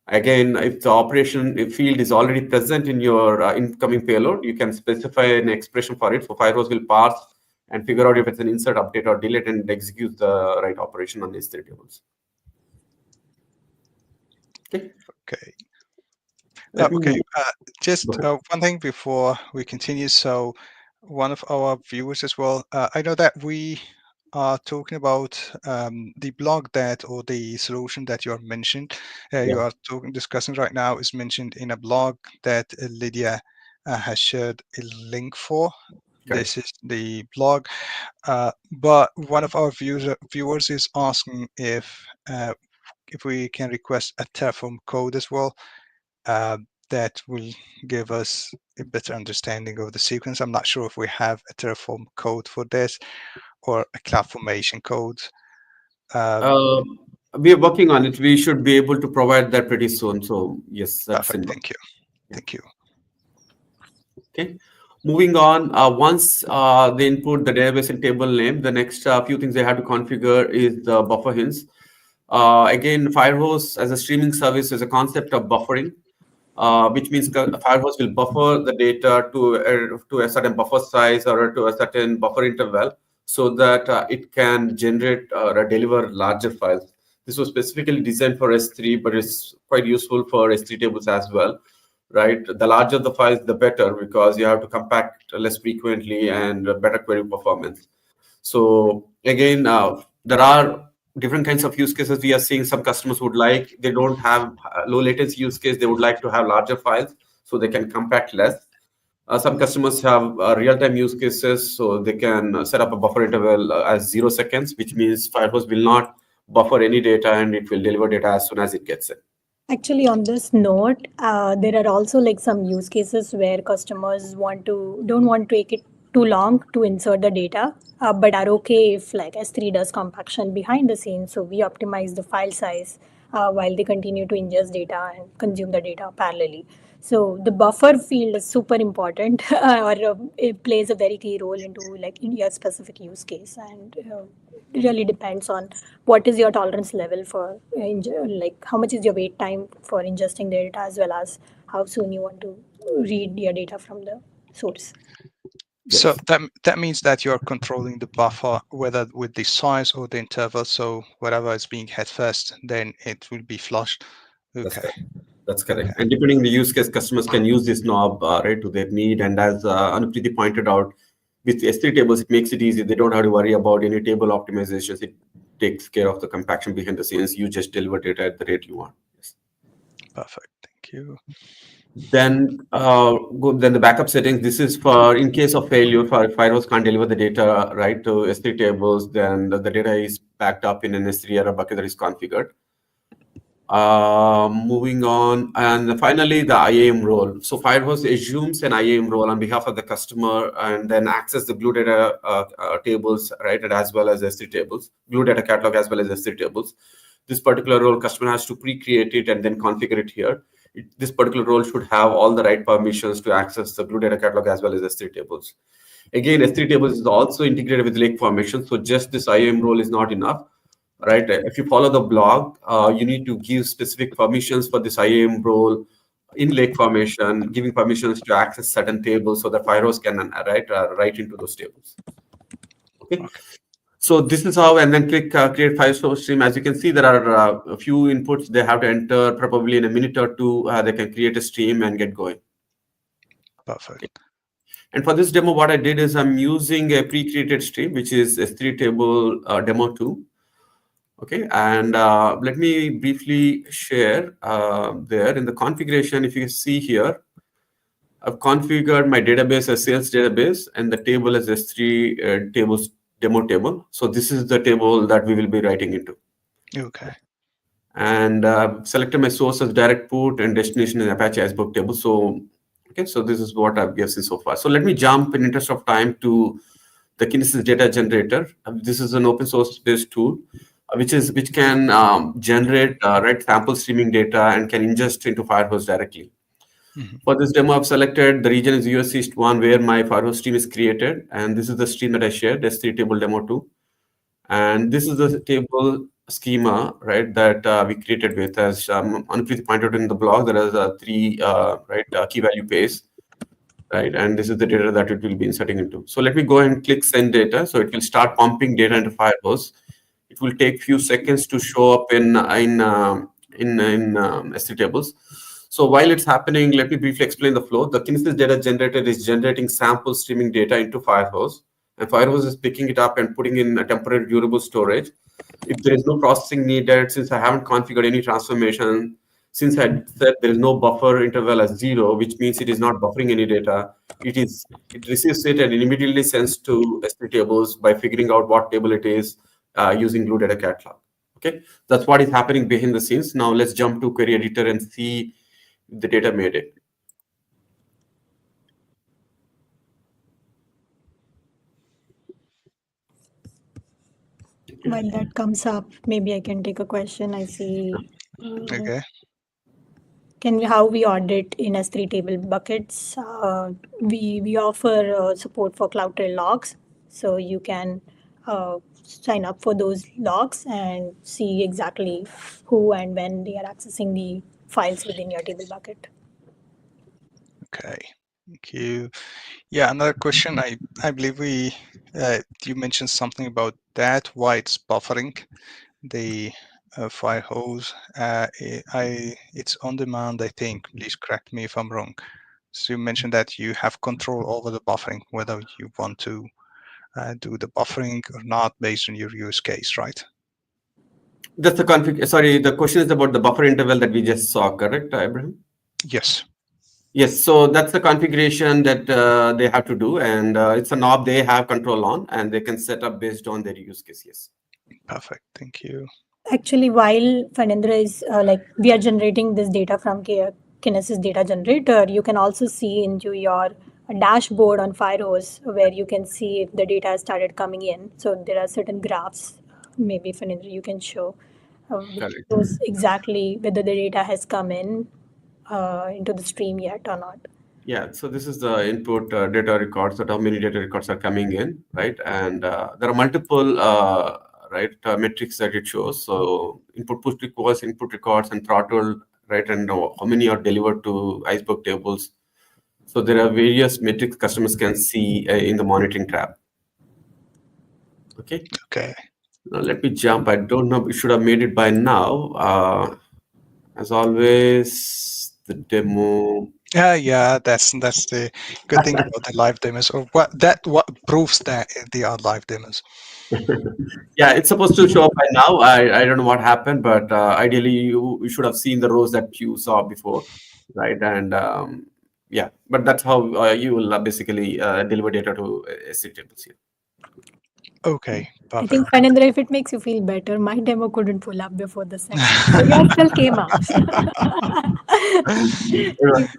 S3: Again, if the operation field is already present in your incoming payload, you can specify an expression for it. So Firehose will parse and figure out if it's an insert, update, or delete and execute the right operation on S3 tables. Okay.
S1: Okay. Just one thing before we continue. So one of our viewers as well, I know that we are talking about the blog that, or the solution that you are mentioned, you are discussing right now is mentioned in a blog that Lydia has shared a link for. This is the blog, but one of our viewers is asking if we can request a Terraform code as well. That will give us a better understanding of the sequence. I'm not sure if we have a Terraform code for this or a CloudFormation code.
S3: We are working on it. We should be able to provide that pretty soon. So yes, that's
S1: perfect. Thank you. Thank you.
S3: Okay. Moving on, once they input the database and table name, the next few things they have to configure is the buffer hints. Again, Firehose as a streaming service is a concept of buffering, which means Firehose will buffer the data to a certain buffer size or to a certain buffer interval so that it can generate or deliver larger files. This was specifically designed for S3, but it's quite useful for S3 tables as well, right? The larger the files, the better, because you have to compact less frequently and better query performance. So again, there are different kinds of use cases we are seeing. Some customers would like, they don't have low latency use case, they would like to have larger files so they can compact less. Some customers have real-time use cases, so they can set up a buffer interval as 0 seconds, which means Firehose will not buffer any data and it will deliver data as soon as it gets it.
S2: Actually, on this note, there are also like some use cases where customers don't want to take it too long to insert the data, but are okay if like S3 does compaction behind the scenes. So we optimize the file size while they continue to ingest data and consume the data parallelly. So the buffer field is super important, or it plays a very key role into like in your specific use case, and it really depends on what is your tolerance level for like how much is your wait time for ingesting data, as well as how soon you want to read your data from the source.
S1: So that means that you're controlling the buffer, whether with the size or the interval. So whatever is being had first, then it will be flushed. Okay.
S3: That's correct. Okay. And depending on the use case, customers can use this knob right to their need. And as Anupriti pointed out, with S3 tables, it makes it easy. They don't have to worry about any table optimizations. It takes care of the compaction behind the scenes. You just deliver data at the rate you want. Yes.
S1: Perfect. Thank you.
S3: Then then the backup settings. This is for in case of failure, Firehose can't deliver the data right to S3 tables, then the data is backed up in an S3 error bucket that is configured. Moving on, and finally the IAM role. So Firehose assumes an IAM role on behalf of the customer and then access the glue data tables, right, and as well as S3 tables, glue data catalog as well as S3 tables. This particular role, customer has to pre-create it and then configure it here. This particular role should have all the right permissions to access the glue data catalog as well as S3 tables. Again, S3 tables is also integrated with Lake Formation, so just this IAM role is not enough. Right. If you follow the blog, you need to give specific permissions for this IAM role in Lake Formation, giving permissions to access certain tables so that Firehose can write into those tables. Okay. So this is how, and then click create file source stream. As you can see, there are a few inputs they have to enter. Probably in a minute or two, they can create a stream and get going.
S1: Perfect.
S3: Okay. And for this demo, what I did is I'm using a pre-created stream, which is S3 table demo 2. Okay, and let me briefly share there in the configuration. If you see here, I've configured my database as sales database and the table as S3 tables demo table. So this is the table that we will be writing into.
S1: Okay.
S3: And selected my source as direct put and destination in Apache Iceberg table. So Okay, so this is what we have seen so far. So let me jump in interest of time to the Kinesis data generator. This is an open source based tool, which can generate sample streaming data and can ingest into Firehose directly. For this demo, I've selected the region is US East 1 where my Firehose stream is created. And this is the stream that I shared, S3 table demo 2. And this is the table schema, right, that we created with, as Anupreet pointed out in the blog, there is three key value pairs, right? And this is the data that it will be inserting into. So let me go and click send data. So it will start pumping data into Firehose. It will take few seconds to show up in S3 tables. So while it's happening, let me briefly explain the flow. The Kinesis data generator is generating sample streaming data into Firehose, and Firehose is picking it up and putting in a temporary durable storage. If there is no processing needed, since I haven't configured any transformation, since I said there is no buffer interval as 0, which means it is not buffering any data, it receives it and it immediately sends to S3 tables by figuring out what table it is using Glue Data Catalog. Okay, that's what is happening behind the scenes. Now let's jump to query editor and see the data made it.
S2: While that comes up, maybe I can take a question. I see.
S1: Okay.
S2: How we audit in S3 table buckets? We offer support for CloudTrail logs, so you can sign up for those logs and see exactly who and when they are accessing the files within your table bucket.
S1: Okay. Thank you. Yeah, another question. I believe you mentioned something about that. Why it's buffering the Firehose? It's on demand, I think. Please correct me if I'm wrong. So you mentioned that you have control over the buffering, whether you want to do the buffering or not based on your use case, right?
S3: That's the config. Sorry, the question is about the buffer interval that we just saw, correct, Ibrahim?
S1: Yes.
S3: Yes, so that's the configuration that they have to do, and it's a knob they have control on, and they can set up based on their use case. Yes.
S1: Perfect. Thank you.
S2: Actually, while Phanindra is we are generating this data from Kinesis data generator, you can also see into your dashboard on Firehose where you can see if the data has started coming in. So there are certain graphs, maybe Phanindra you can show, which shows exactly whether the data has come in into the stream yet or not.
S3: Yeah, so this is the input data records, that how many data records are coming in, right? And there are multiple metrics that it shows. So input push requests, input records, and throttle, right? And how many are delivered to Iceberg tables. So there are various metrics customers can see in the monitoring tab. Okay.
S1: Okay.
S3: Now let me jump. I don't know. We should have made it by now. As always, the demo.
S1: Yeah, that's the good thing about the live demos, or what proves that they are live demos.
S3: Yeah, it's supposed to show up by now. I don't know what happened, but ideally you should have seen the rows that you saw before, right? And yeah, but that's how you will basically deliver data to S3 tables here.
S1: Okay,
S2: I
S1: perfect.
S2: think, Phanindra, if it makes you feel better, my demo couldn't pull up before the session. So yours still came up.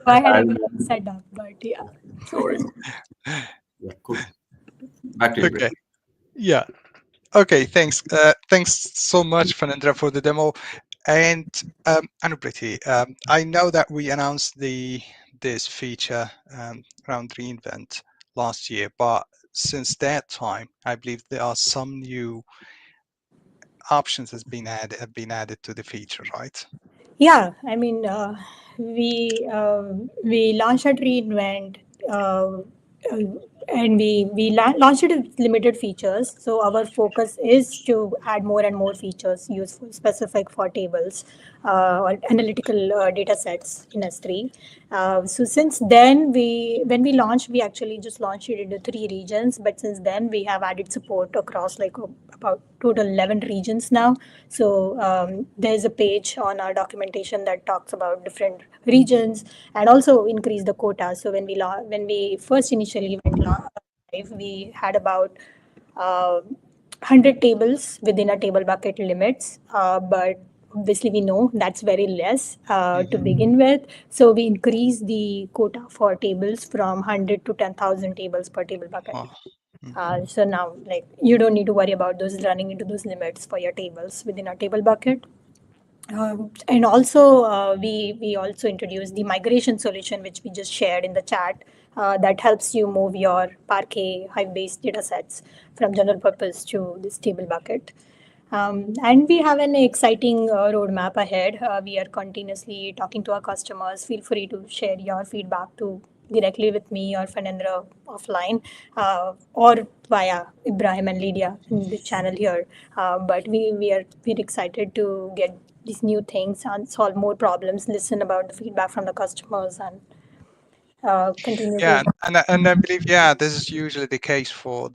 S2: I had everything set up, but yeah.
S3: Sorry. Yeah, cool. Back to you.
S1: Okay. Yeah. Okay, thanks. Thanks so much, Phanindra, for the demo. And Anupreet, I know that we announced this feature around reInvent last year, but since that time, I believe there are some new options have been added to the feature, right?
S2: Yeah, I mean, we launched at reInvent, and we launched it with limited features. So our focus is to add more and more features useful specific for tables or analytical data sets in S3. So since then, when we launched, we actually just launched it into 3 regions. But since then, we have added support across about total 11 regions now. So there's a page on our documentation that talks about different regions and also increase the quota. So when we first initially went live, we had about 100 tables within our table bucket limits, but obviously we know that's very less to begin with. So we increase the quota for tables from 100 to 10,000 tables per table bucket.
S1: Wow.
S2: So now, like, you don't need to worry about those running into those limits for your tables within a table bucket. And also, we also introduced the migration solution, which we just shared in the chat, that helps you move your Parquet Hive-based data sets from general purpose to this table bucket. And we have an exciting roadmap ahead. We are continuously talking to our customers. Feel free to share your feedback to directly with me or Fernandra offline, or via Ibrahim and Lydia in the channel here. But we're excited to get these new things and solve more problems, listen about the feedback from the customers, and continue
S1: Yeah,
S2: to.
S1: and I believe this is usually the case for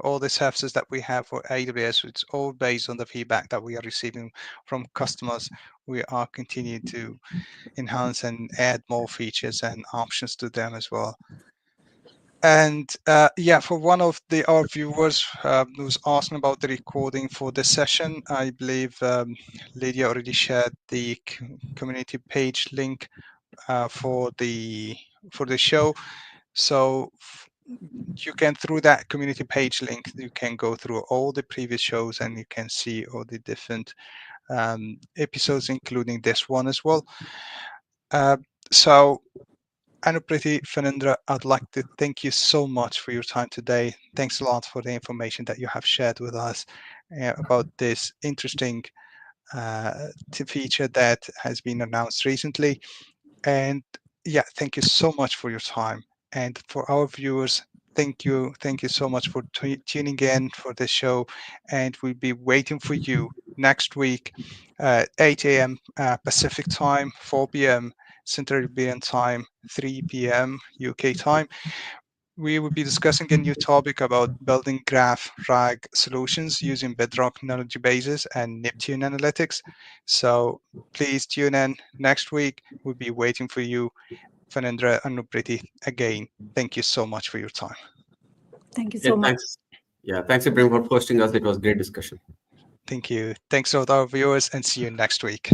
S1: all the services that we have for AWS. It's all based on the feedback that we are receiving from customers. We are continuing to enhance and add more features and options to them as well. And for one of our viewers who was asking about the recording for the session, I believe Lydia already shared the community page link for the show. So you can, through that community page link, you can go through all the previous shows and you can see all the different episodes, including this one as well. So Anupriti, Fernandra, I'd like to thank you so much for your time today. Thanks a lot for the information that you have shared with us about this interesting feature that has been announced recently. And thank you so much for your time. And for our viewers, thank you so much for tuning in for this show. And we'll be waiting for you next week, 8 a.m. Pacific time, 4 p.m. Central European time, 3 p.m. UK time. We will be discussing a new topic about building graph RAG solutions using Bedrock knowledge bases and Neptune analytics. So please tune in next week. We'll be waiting for you. Fernandra and Anupriti, again, thank you so much for your time.
S2: Thank you so much.
S3: Thanks. Thanks, Ibrahim, for hosting us. It was a great discussion.
S1: Thank you. Thanks to all our viewers, and see you next week.